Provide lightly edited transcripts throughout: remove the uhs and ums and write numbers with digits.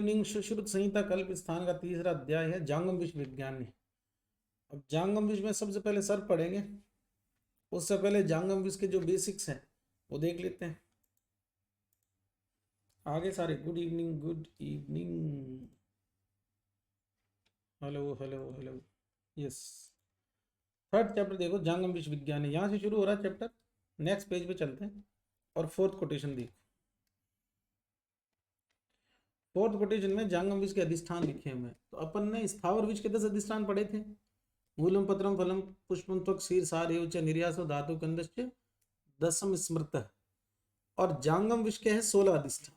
सुश्रुत संहिता कल्प स्थान का तीसरा अध्याय है जांगम विष विज्ञान। अब जांगम विष में सबसे पहले सर पढ़ेंगे, उससे पहले जांगम विष के जो बेसिक्स हैं वो देख लेते हैं। आगे सारे good evening good evening, hello hello hello, yes. Third chapter देखो, जांगम विष विज्ञान है, यहाँ से शुरू हो रहा है चैप्टर। नेक्स्ट पेज पे चलते हैं और फोर्थ कोटेशन देखो। फोर्थ कोटेशन में जांगम विष के अधिष्ठान लिखे हुए हैं। तो अपन ने स्थावर विष के 10 अधिष्ठान पढ़े थे। मूलम पत्रम फलम पुष्पम त्वक शीर सार एवं च निर्यासो धातु कंदश्च दसम स्मृत। और जांगम विष के है 16 अधिष्ठान।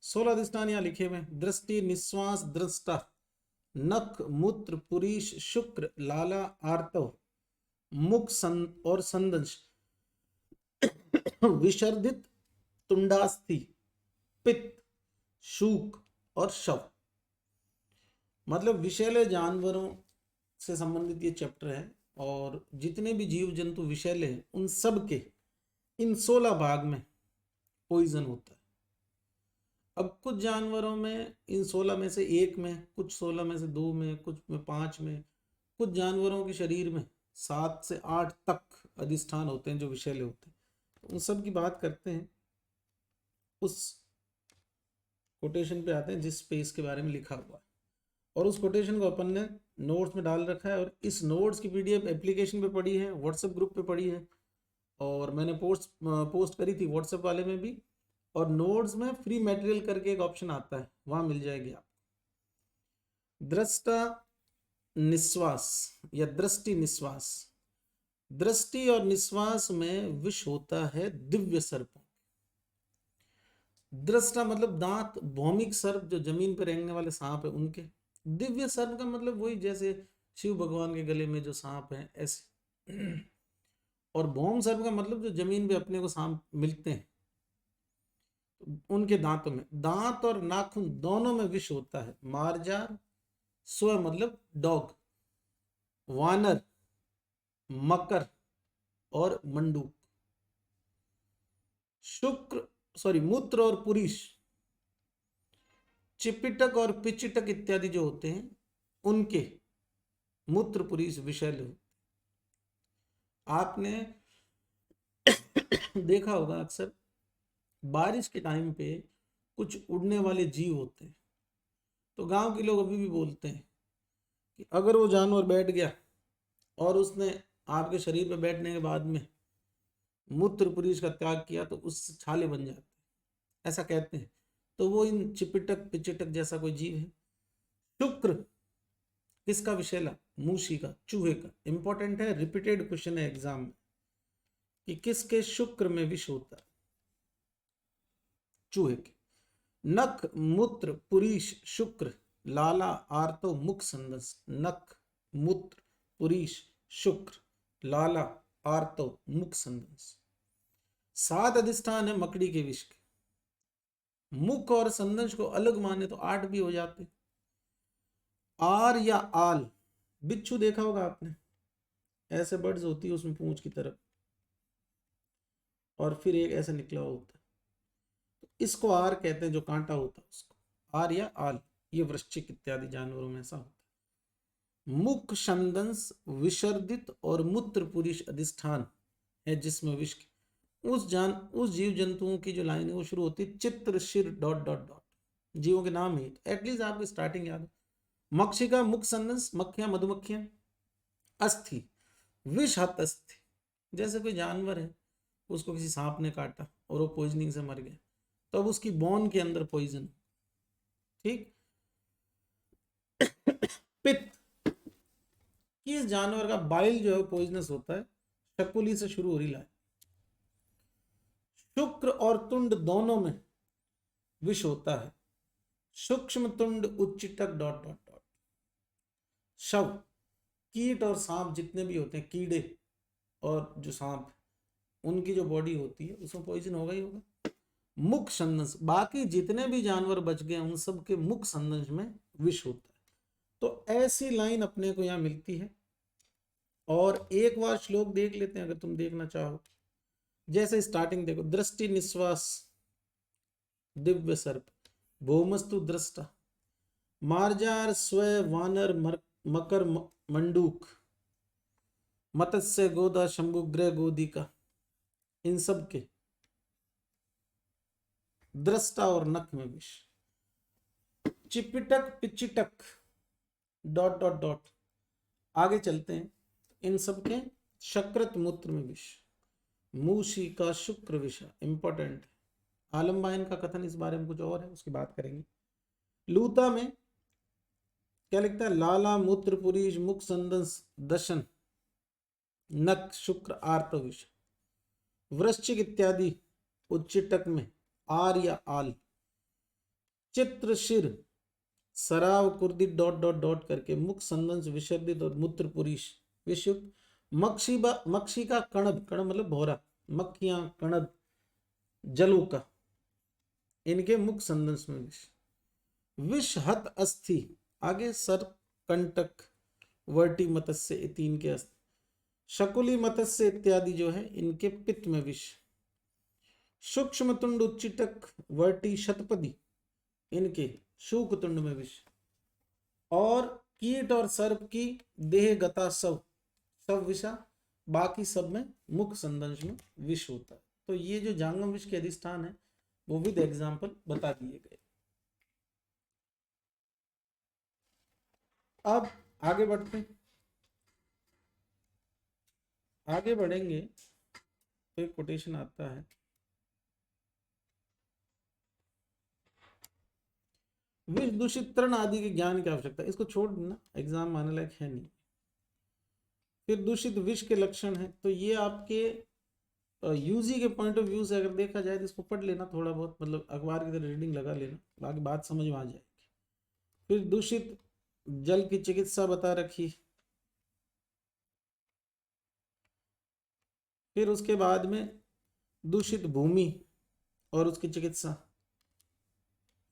16 अधिष्ठान यहाँ लिखे हुए हैं। दृष्टि, निश्वास, दृष्टा, नख, मूत्र, पुरीश, शुक्र, लाला, आर्तव, मुख और संदंश, विसर्जित, तुंडास्थि, पित्त, शूक और शव। मतलब विषैले जानवरों से संबंधित ये चैप्टर है। और जितने भी जीव जंतु विषैले हैं उन सब के इन 16 भाग में पॉइजन होता है। अब कुछ जानवरों में इन 16 में से एक में, कुछ 16 में से 2 में, कुछ में 5 में, कुछ जानवरों के शरीर में 7 से 8 तक अधिष्ठान होते हैं जो विषैले होते हैं। तो उन सब की बात करते हैं। उस कोटेशन पे आते हैं जिस पे इसके बारे में लिखा हुआ है, और उस कोटेशन को अपन ने नोट्स में डाल रखा है। और इस नोट्स की पीडीएफ एप्लीकेशन पे पड़ी है, व्हाट्सएप ग्रुप पे पड़ी है, और मैंने पोस्ट करी थी व्हाट्सएप वाले में भी। और नोट्स में फ्री मटेरियल करके एक ऑप्शन आता है, वहां मिल जाएगी आपको। दृष्टा निश्वास या दृष्टि निश्वास। दृष्टि और निश्वास में विष होता है दिव्य सर्पों। दृष्टा मतलब दांत, भौमिक सर्प जो जमीन पर रेंगने वाले सांप है उनके। दिव्य सर्प का मतलब वही जैसे शिव भगवान के गले में जो सांप है ऐसे। और भौम सर्प का मतलब जो जमीन पे अपने को सांप मिलते हैं उनके दांतों में। दांत और नाखून दोनों में विष होता है। मारजार, स्व मतलब डॉग, वानर, मकर और मंडूक। मूत्र और पुरीश, चिपिटक और पिचिटक इत्यादि जो होते हैं उनके मूत्र पुरीश विषैले। आपने देखा होगा अक्सर बारिश के टाइम पे कुछ उड़ने वाले जीव होते हैं, तो गांव के लोग अभी भी बोलते हैं कि अगर वो जानवर बैठ गया और उसने आपके शरीर पे बैठने के बाद में मूत्र पुरीश का त्याग किया तो उससे छाले बन जाते हैं, ऐसा कहते हैं। तो वो इन चिपिटक पिचिटक जैसा कोई जीव है। शुक्र किसका विषैला? मूशी का, चूहे का। इंपॉर्टेंट है, रिपीटेड क्वेश्चन है एग्जाम में कि किसके शुक्र में विष होता है? चूहे के। नख, मूत्र, पुरीश, शुक्र, लाला, आर्तो, मुख, संदस। नख, मूत्र, पुरीश, शुक्र, लाला, आर्तो, मुख, संदस। 7 अधिष्ठान है मकड़ी के विष के। मुख और संदंश को अलग माने तो 8 भी हो जाते। आर या आल, बिच्छू देखा होगा आपने, ऐसे बर्ड्स होती है उसमें पूंछ की तरफ, और फिर एक ऐसा निकला होता है, तो इसको आर कहते हैं, जो कांटा होता है उसको। आर या आल, ये वृश्चिक इत्यादि जानवरों में ऐसा होता है। मुख संदंश विसर्जित और मूत्र पुरीश अधिष्ठान है जिसमें विष उस जीव जंतुओं की जो लाइन है वो शुरू होती है चित्र शिर डॉट डॉट डॉट। जीवों के नाम ही एटलीस्ट आपको स्टार्टिंग याद है। मक्षिका मुख संदंश, मक्खियां, मधुमक्खियां। अस्थि, विषहत अस्थि, जैसे कोई जानवर है उसको किसी सांप ने काटा और वो पॉइजनिंग से मर गया, तो अब उसकी बोन के अंदर पॉइजन। ठीक। पित्त, किस जानवर का बाइल जो है पॉइजनस होता है? शकुली से शुरू हो रही लाइन। शुक्र और तुंड दोनों में विष होता है। सूक्ष्म तुंड, उच्चटक डॉट डॉट डॉट। शव, कीट और सांप जितने भी होते हैं, कीड़े और जो सांप, उनकी जो बॉडी होती है उसमें पॉइजन होगा ही होगा। मुख संदंश, बाकी जितने भी जानवर बच गए उन सब के मुख संदंश में विष होता है। तो ऐसी लाइन अपने को यहाँ मिलती है। और एक बार श्लोक देख लेते हैं अगर तुम देखना चाहो। जैसे स्टार्टिंग देखो, दृष्टि निश्वास दिव्य सर्प, भौमस्तु दृष्टा, मार्जार स्वय वानर मकर मंडूक, मत्स्य गोदा शंभुग्रह गोदिका, इन सब के दृष्टा और नख में विष। चिपिटक पिचिटक डॉट डॉट डॉट, आगे चलते हैं। इन सब के शक्रत मूत्र में विष। मूषी का शुक्र विषा इंपॉर्टेंट। आलम्बायन का कथन इस बारे में कुछ और है, उसकी बात करेंगे। लूता में क्या लिखता है? लाला मूत्र पुरीश मुख संदंस दशन नक शुक्र आर्त विष। वृश्चिक इत्यादि उच्चिटक में आर या आल। चित्र शिर सराव कुर्दी डॉट डॉट डॉट करके मुख संदंस विसर्जित और मूत्र पुरीश विषयुक्त। मक्षी का कणब, कणब मतलब भौरा, मक्खियां कणब जलों का, इनके मुख संदंस में विष। विष हत अस्थि, आगे सर कंटक वर्टी मत्स्य इति इनके अस्थि। शकुली मत्स्य इत्यादि जो है इनके पित्त में विष। सूक्ष्म तुंड उच्चिटक वर्टी शतपदी, इनके शूक तुंड में विष। और कीट और सर्प की देह गता सब विषा, बाकी सब में मुख संदंश में विष होता है। तो ये जो जांगम विष के अधिष्ठान है वो विद एग्जाम्पल बता दिए गए। अब आगे बढ़ते हैं। आगे बढ़ेंगे तो एक कोटेशन आता है, विष दूषित तृण आदि के ज्ञान की आवश्यकता। इसको छोड़ देना, एग्जाम आने लायक है नहीं। फिर दूषित विष के लक्षण है, तो ये आपके यूजी के पॉइंट ऑफ व्यू से अगर देखा जाए तो इसको पढ़ लेना थोड़ा बहुत, मतलब अखबार की तरह रीडिंग लगा लेना, बाकी बात समझ में आ जाएगी। फिर दूषित जल की चिकित्सा बता रखी। फिर उसके बाद में दूषित भूमि और उसकी चिकित्सा।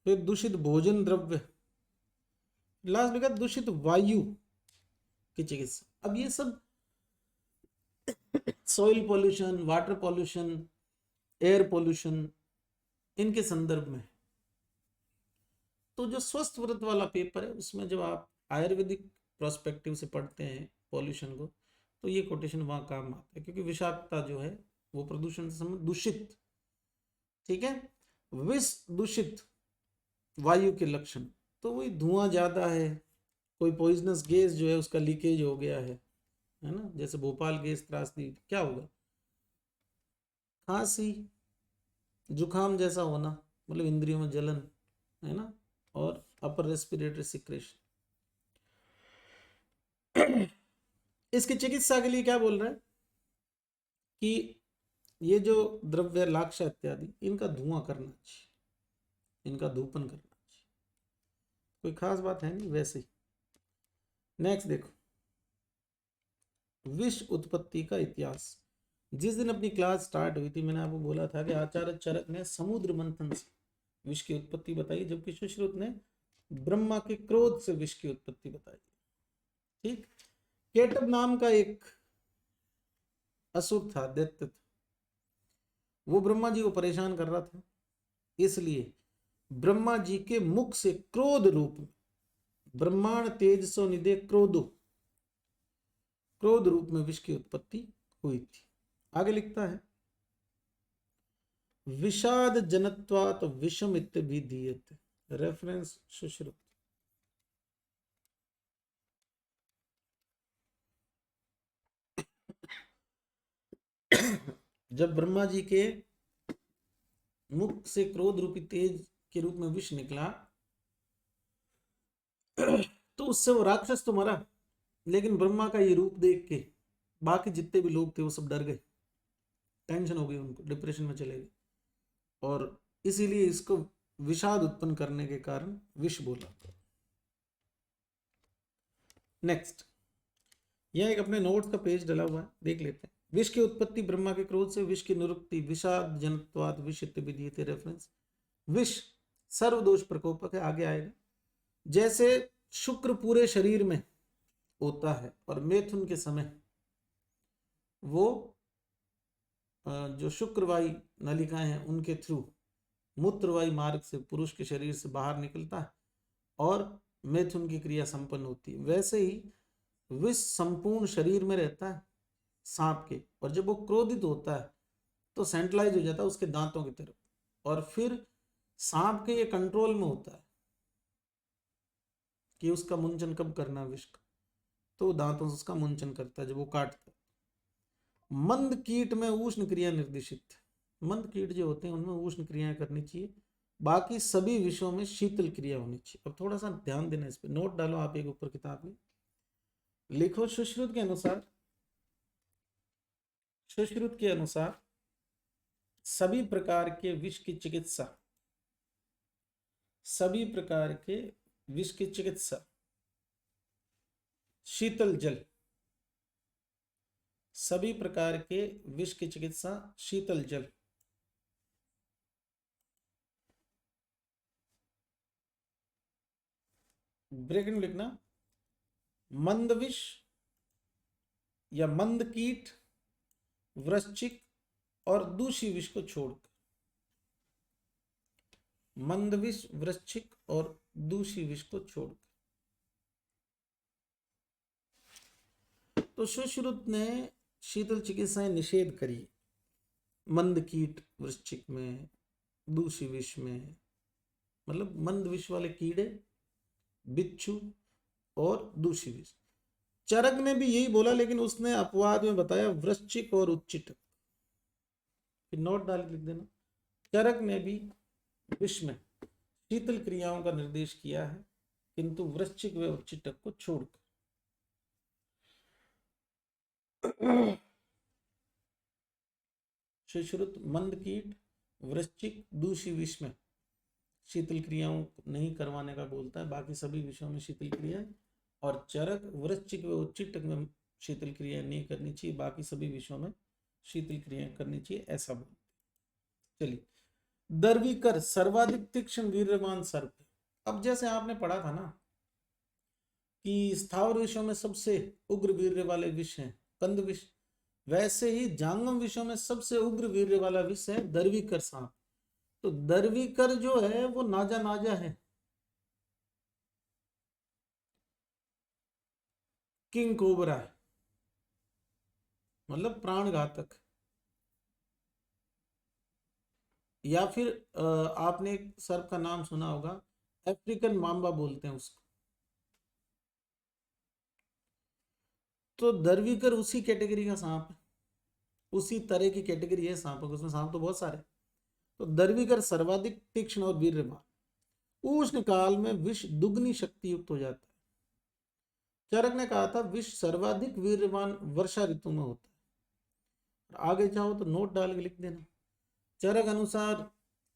फिर दूषित भोजन द्रव्य, लास्ट लिखा दूषित वायु की चिकित्सा। अब ये सब soil pollution, water pollution, air pollution, इनके संदर्भ में। तो जो स्वस्थ व्रत वाला पेपर है उसमें जब आप आयुर्वेदिक प्रोस्पेक्टिव से पढ़ते हैं पॉल्यूशन को, तो ये कोटेशन वहां काम आता है, क्योंकि विषाक्तता जो है वो प्रदूषण से संबंधित दूषित, ठीक है, विष दूषित वायु के लक्षण, तो वही धुआं ज्यादा है, कोई पॉइजनस गैस जो है उसका लीकेज हो गया है ना, जैसे भोपाल गैस त्रासदी, क्या होगा? खांसी जुकाम जैसा होना, मतलब इंद्रियों में जलन, है ना, और अपर रेस्पिरेटरी सिक्रेशन। इसकी चिकित्सा के लिए क्या बोल रहा है कि ये जो द्रव्य लाक्षा इत्यादि, इनका धुआं करना चाहिए, इनका धूपन करना चाहिए। कोई खास बात है नहीं वैसे ही। नेक्स्ट देखो, विष उत्पत्ति का इतिहास। जिस दिन अपनी क्लास स्टार्ट हुई थी मैंने आपको बोला था कि आचार्य चरक ने समुद्र मंथन से विष की उत्पत्ति बताई, जबकि सुश्रुत ने ब्रह्मा के क्रोध से विष की उत्पत्ति बताई। ठीक। केटब नाम का एक असुर था, दैत्य था, वो ब्रह्मा जी को परेशान कर रहा था, इसलिए ब्रह्मा जी के मुख से क्रोध रूप में, ब्रह्मांड तेज सो निदे क्रोधो, क्रोध रूप में विष की उत्पत्ति हुई थी। आगे लिखता है, विषाद जनत्वात् विषम इत्यभिधीयते, रेफरेंस सुश्रुत। जब ब्रह्मा जी के मुख से क्रोध रूपी तेज के रूप में विष निकला तो उससे वो राक्षस तो मरा, लेकिन ब्रह्मा का ये रूप देख के बाकी जितने भी लोग थे वो सब डर गए, टेंशन हो गई उनको, डिप्रेशन में चले गए, और इसीलिए इसको विषाद उत्पन्न करने के कारण विष बोला। नेक्स्ट, यह एक अपने नोट्स का पेज डला हुआ है, देख लेते हैं। विष की उत्पत्ति ब्रह्मा के क्रोध से, विष की निरुक्ति विषाद जनत्वात् विष इत्यभिधीयते, रेफरेंस। विष सर्वदोष प्रकोपक है, आगे आएगा। जैसे शुक्र पूरे शरीर में होता है और मैथुन के समय वो जो शुक्रवाई नलिकाएं हैं उनके थ्रू मूत्रवाही मार्ग से पुरुष के शरीर से बाहर निकलता है और मैथुन की क्रिया संपन्न होती है। वैसे ही विष संपूर्ण शरीर में रहता है सांप के, और जब वो क्रोधित होता है तो सेंट्रलाइज हो जाता है उसके दांतों की तरफ, और फिर सांप के ये कंट्रोल में होता है कि उसका मुंचन कब करना है विष का, तो दांतों से उसका मुंचन करता है जब वो काटता है। मंद कीट में उष्ण क्रिया निर्देशित है। मंद कीट जो होते हैं उनमें उष्ण क्रियाएं करनी चाहिए, बाकी सभी विषयों में शीतल क्रिया होनी चाहिए। अब थोड़ा सा ध्यान देना इस पे, नोट डालो आप एक ऊपर किताब में, लिखो सुश्रुत के अनुसार, सुश्रुत के अनुसार सभी प्रकार के विष की चिकित्सा, सभी प्रकार के विष की चिकित्सा शीतल जल, सभी प्रकार के विष की चिकित्सा शीतल जल, ब्रेकेट में लिखना, मंद विष या मंद कीट, वृश्चिक और दूषी विष को छोड़कर, मंद विष, वृश्चिक और दूषी विष को छोड़कर। तो सुश्रुत ने शीतल चिकित्साएं निषेध करी मंद कीट वृश्चिक में, दूषी विष में, मतलब मंद विष वाले कीड़े, बिच्छू और दूषी विष। चरक ने भी यही बोला, लेकिन उसने अपवाद में बताया वृश्चिक और उच्चिटक। फिर नोट डाल लिख देना, चरक ने भी विष में शीतल क्रियाओं का निर्देश किया है, किंतु वृश्चिक व उच्चिटक को छोड़कर। सुश्रुत मंद कीट, वृश्चिक, दूषी विष में शीतल क्रियाओं नहीं करवाने का बोलता है, बाकी सभी विषयों में शीतल क्रिया, और चरक वृश्चिक व उच्चिटक में शीतल क्रिया नहीं करनी चाहिए, बाकी सभी विषयों में शीतल क्रिया करनी चाहिए, ऐसा बोलते। चलिए, दर्विकर सर्वाधिक तीक्ष्ण वीर्यवान सर्प। अब जैसे आपने पढ़ा था ना कि स्थावर विषयों में सबसे उग्र वीर्य वाले विष हैं कंद विष, वैसे ही जांगम विषयों में सबसे उग्र वीर्य वाला विष है दर्विकर सांप। तो दर्विकर जो है वो नाजा नाजा है, किंग कोबरा है, मतलब प्राण घातक। या फिर आपने एक सर्प का नाम सुना होगा, अफ्रीकन मांबा बोलते हैं उसको। तो दर्विकर उसी कैटेगरी का सांप है, उसी तरह की कैटेगरी है सांपों की, उसमें सांप तो बहुत सारे। तो दर्विकर सर्वाधिक तीक्ष्ण और वीर्यवान, उष्ण काल में विष दुगनी शक्ति युक्त हो जाता है। चरक ने कहा था विष सर्वाधिक वीर्यवान वर्षा ऋतु में होता है। आगे चाहो तो नोट डाल के लिख देना, चरक अनुसार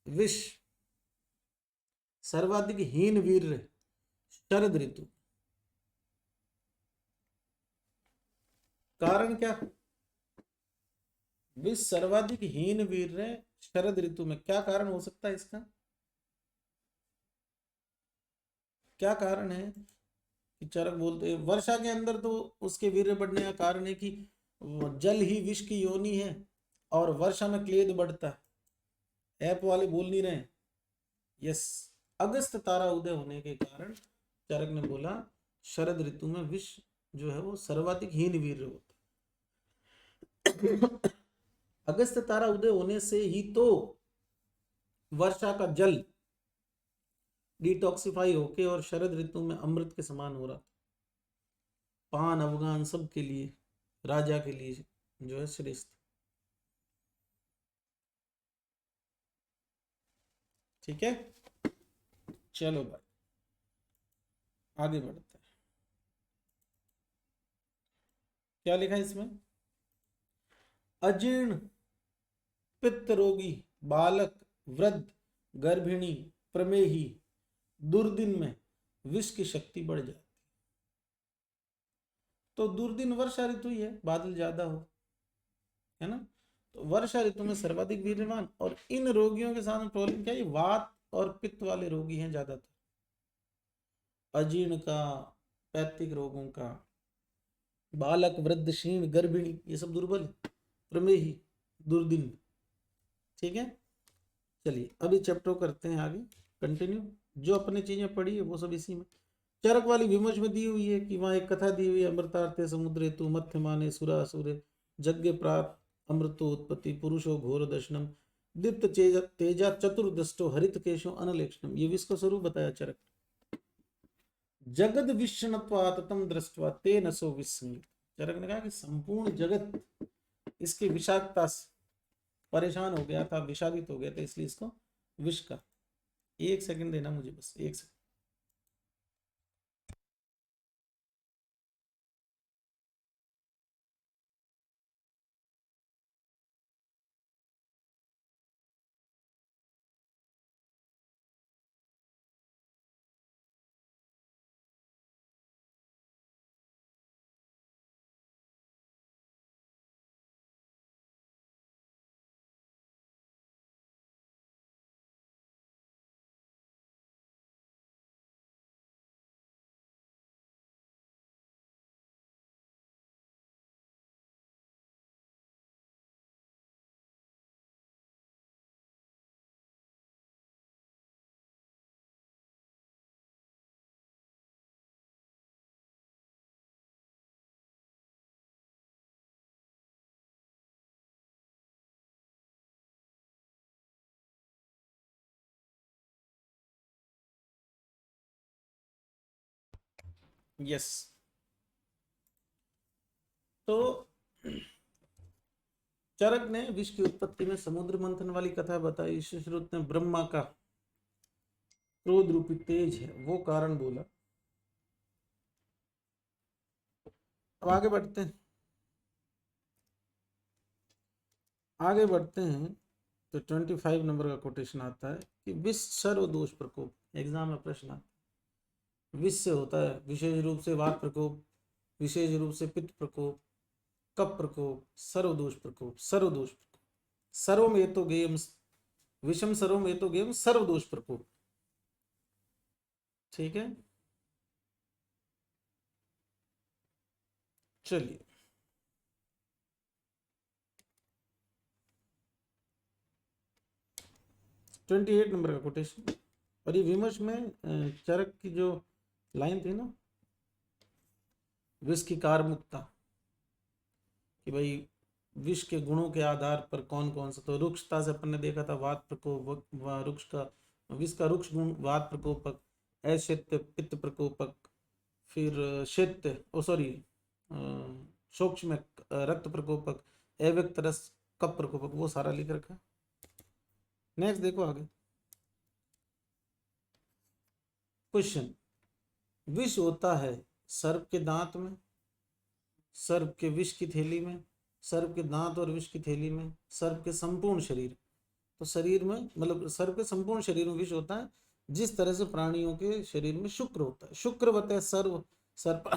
विष सर्वाधिक हीन वीर्य शरद ऋतु। कारण क्या, विष सर्वाधिक हीन वीर्य शरद ऋतु में, क्या कारण हो सकता है इसका, क्या कारण है कि चरक बोलते हैं वर्षा के अंदर तो उसके वीर्य बढ़ने का कारण है कि जल ही विष की योनि है और वर्षा में क्लेद बढ़ता है। ऐप वाले बोल नहीं रहे, यस, अगस्त तारा उदय होने के कारण चरक ने बोला शरद ऋतु में विष जो है वो सर्वाधिक हीन वीर्य होता है। अगस्त तारा उदय होने से ही तो वर्षा का जल डिटॉक्सिफाई होके और शरद ऋतु में अमृत के समान हो रहा था। पान अफगान सब के लिए, राजा के लिए जो है श्रेष्ठ। ठीक है, चलो भाई आगे बढ़ते हैं। क्या लिखा है इसमें, अजीर्ण, पित्त रोगी, बालक, वृद्ध, गर्भिणी, प्रमेही, दुर्दिन में विष की शक्ति बढ़ जाती। तो दुर्दिन वर्षा ऋतु ही है, बादल ज्यादा हो, है ना, तो वर्षा ऋतु में सर्वाधिक वीर्यवान। और इन रोगियों के साथ प्रॉब्लम क्या है, वात और पित्त वाले रोगी हैं ज्यादातर, अजीर्ण का, पैतृक रोगों का, बालक, वृद्ध, क्षीण, गर्भिणी, ये सब दुर्बल, प्रमेही, दुर्दिन। ठीक है, चलिए अभी चैप्टर करते हैं आगे कंटिन्यू। जो अपने चीजें पढ़ी है वो सब इसी में। चरक वाली विमर्श में दी हुई है कि वहाँ एक कथा दी हुई है, अमृतार्थे समुद्रे तु मत्स्य माने सुरा असुरे यज्ञ प्राप्त अमृतो उत्पत्ति पुरुषो घोर दर्शनम दीप्त तेजा चतुर्दष्टो हरित केशो अनलेक्षणम। ये विश्व स्वरूप बताया चरक। जगद विष्णुत्वात् तम दृष्ट्वा ते नसो विस्मय। चरक ने कहा कि संपूर्ण जगत इसकी विषाक्तता से परेशान हो गया था, विषादित हो गया था, इसलिए इसको विष का। एक सेकंड देना मुझे, बस एक सेकंड। यस, तो चरक ने विष की उत्पत्ति में समुद्र मंथन वाली कथा बताई। सुश्रुत ने ब्रह्मा का क्रोध रूपी तेज है वो कारण बोला। अब आगे बढ़ते हैं, आगे बढ़ते हैं तो 25 नंबर का कोटेशन आता है कि विष सर्व दोष प्रकोप। एग्जाम में प्रश्न आता है, विष से होता है विशेष रूप से वात प्रकोप, विशेष रूप से पित्त प्रकोप, कप प्रकोप, सर्वदोष प्रकोप। सर्वदोष प्रकोप सर्वमेव तो गेयम विषम सर्वमेव तो गेयम सर्वदोष प्रकोप। ठीक है, चलिए 28 नंबर का कोटेशन। और ये विमर्श में चरक की जो लाइन थी ना, विष की कारमुकता, कि भाई विष के गुणों के आधार पर कौन कौन सा, तो रुक्षता से अपन ने देखा था वात प्रकोप, रुक्ष का विष का रुक्ष गुण वात प्रकोपक, अशैत्य पित्त प्रकोपक, फिर शैत्य ओ सॉरी सूक्ष्म रक्त प्रकोपक, अव्यक्त रस कप प्रकोपक, वो सारा लिख रखा। नेक्स्ट देखो आगे क्वेश्चन। विष होता है सर्प के दांत में, सर्प के विष की थैली में, सर्प के दांत और विष की थैली में, सर्प के संपूर्ण शरीर। तो शरीर में मतलब सर्प के संपूर्ण शरीर में विष होता है, जिस तरह से प्राणियों के शरीर में शुक्र होता है। शुक्रवत है सर्व सर्प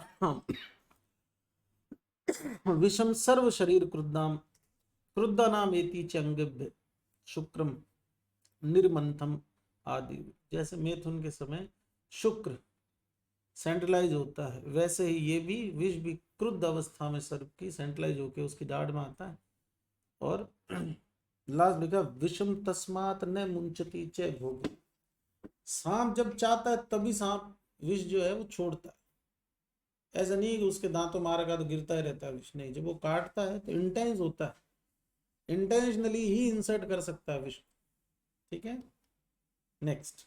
विषम सर्व शरीर क्रुद्धाम क्रुद्धा नाम एति चंगभ्य शुक्रम निर्मंथम आदि। जैसे मैथुन के समय शुक्र सेंट्रलाइज होता है, वैसे ही ये भी विष भी क्रुद्ध अवस्था में सर्प की सेंट्रलाइज होकर उसकी दाढ़ में आता है। और लास्ट लिखा विषम तस्मात न मुंचती च भोगी। सांप जब चाहता है तभी सांप विष जो है वो छोड़ता है, ऐसा नहीं कि उसके दांतों मारेगा तो गिरता ही रहता है विष, नहीं, जब वो काटता है तो इंटेंस होता है, इंटेंशनली ही इंसर्ट कर सकता है विष। ठीक है, नेक्स्ट।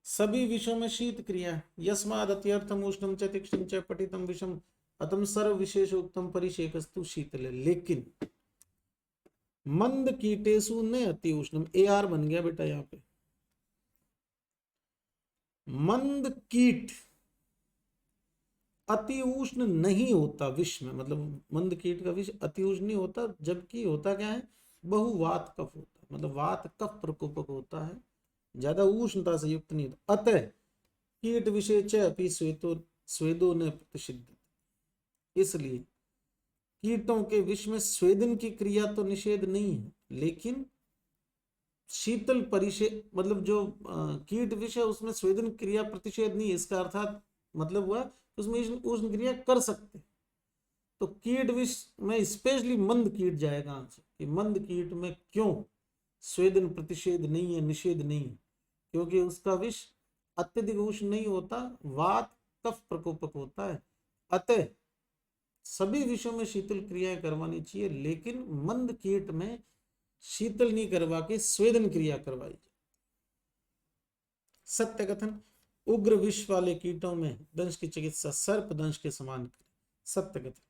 सभी विषयों में शीत क्रिया, यस्माद अत्यर्थम उष्णम च तीक्ष्णम च पठितम विषम अतम सर्व विशेष उत्तम परिशेकस्तु शीतल। लेकिन मंद कीटेशु न अति उष्णम, ए आर बन गया बेटा यहाँ पे। मंद कीट अति उष्ण नहीं होता विष में, मतलब मंद कीट का विष अति उष्ण नहीं होता, जबकि होता क्या है बहुवात कफ होता है, मतलब वात कफ प्रकोपक होता है, ज्यादा उष्णता से युक्त नहीं होता। अतः कीट विषय च अपि स्वेदो न प्रतिषिद्ध। इसलिए कीटों के विष में स्वेदन की क्रिया तो निषेध नहीं है, लेकिन शीतल परिषेध मतलब जो कीट विष है उसमें स्वेदन क्रिया प्रतिषेध नहीं है। इसका अर्थात मतलब हुआ उसमें उष्ण क्रिया कर सकते, तो कीट विष में स्पेशली मंद कीट जाएगा आंसर कि मंद कीट में क्यों स्वेदन प्रतिषेध नहीं है, निषेध नहीं है, क्योंकि उसका विष अत्यधिक उष्ण नहीं होता, वात कफ प्रकोपक होता है। अतः सभी विषयों में शीतल क्रियाएं करवानी चाहिए, लेकिन मंद कीट में शीतल नहीं करवा के स्वेदन क्रिया करवाई जाए। सत्य कथन, उग्र विष वाले कीटों में दंश की चिकित्सा सर्प दंश के समान करें। सत्य कथन।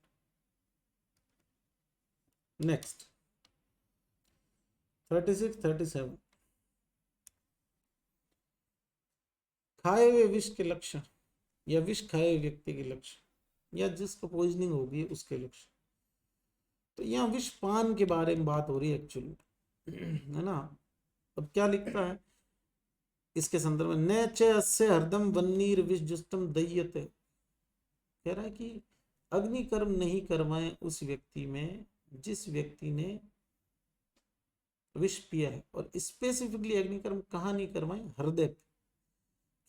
नेक्स्ट 36 37 खाए हुए विष के लक्षण या विष खाए हुए व्यक्ति के लक्षण या जिसको पॉइजनिंग होगी उसके लक्षण। तो यहाँ विष पान के बारे में बात हो रही है एक्चुअली, है ना। अब क्या लिखता है इसके संदर्भ में, न च अस्य हरदम वन्नीर विष जुष्टम दह्यते, कह रहा है कि अग्निकर्म नहीं करवाएं उस व्यक्ति में जिस व्यक्ति ने विष पिया है। और स्पेसिफिकली अग्निकर्म कहाँ नहीं करवाएं, हृदय पे,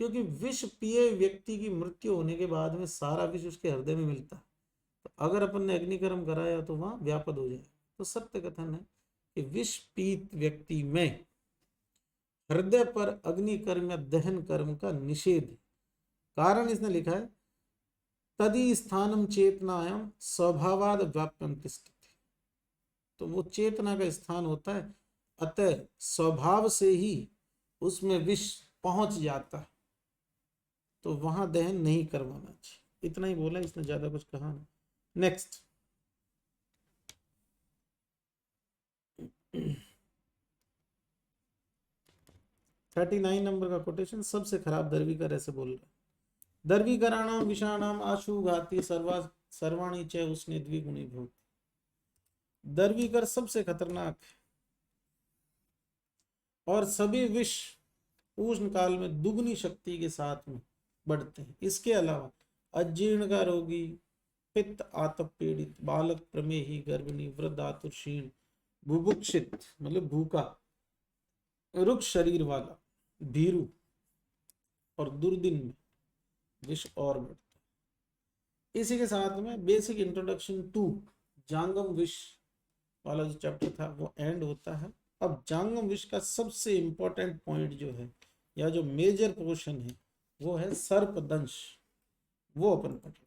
क्योंकि विष पिए व्यक्ति की मृत्यु होने के बाद में सारा विष उसके हृदय में मिलता है। तो अगर अपन ने अग्निकर्म कराया तो वहां व्यापद हो जाए। तो सत्य कथन है कि विष पीत व्यक्ति में हृदय पर अग्निकर्म या दहन कर्म का निषेध। कारण इसने लिखा है तदि स्थानम चेतनायाम स्वभावाद व्याप्यम तिष्ठति, तो वो चेतना का स्थान होता है, अतः स्वभाव से ही उसमें विष पहुंच जाता है, तो वहां दहन नहीं करवाना चाहिए। इतना ही बोला, इसने ज्यादा कुछ कहा नहीं। नेक्स्ट 39 नंबर का कोटेशन, सबसे खराब दर्वीकर ऐसे बोल रहा है, दर्वीकराणाम विषाणाम आशु घाती सर्वाणी च उसने द्विगुणी भूत। दर्वीकर सबसे खतरनाक है और सभी विष उष्ण काल में दुगनी शक्ति के साथ में बढ़ते हैं। इसके अलावा अजीर्ण का रोगी, पित्त आतप पीड़ित, बालक, प्रमेही, गर्भिणी, वृद्ध, आतुर, क्षीण, बुभुक्षित मतलब भूखा, रुक्ष शरीर वाला, भीरू और दुर्दिन में विष और बढ़ता है। इसी के साथ में बेसिक इंट्रोडक्शन टू जांगम विष वाला जो चैप्टर था वो एंड होता है। अब जांगम विष का सबसे इंपॉर्टेंट पॉइंट जो है या जो मेजर पोर्शन है वो है सर्पदंश, वो अपन पढ़ेंगे।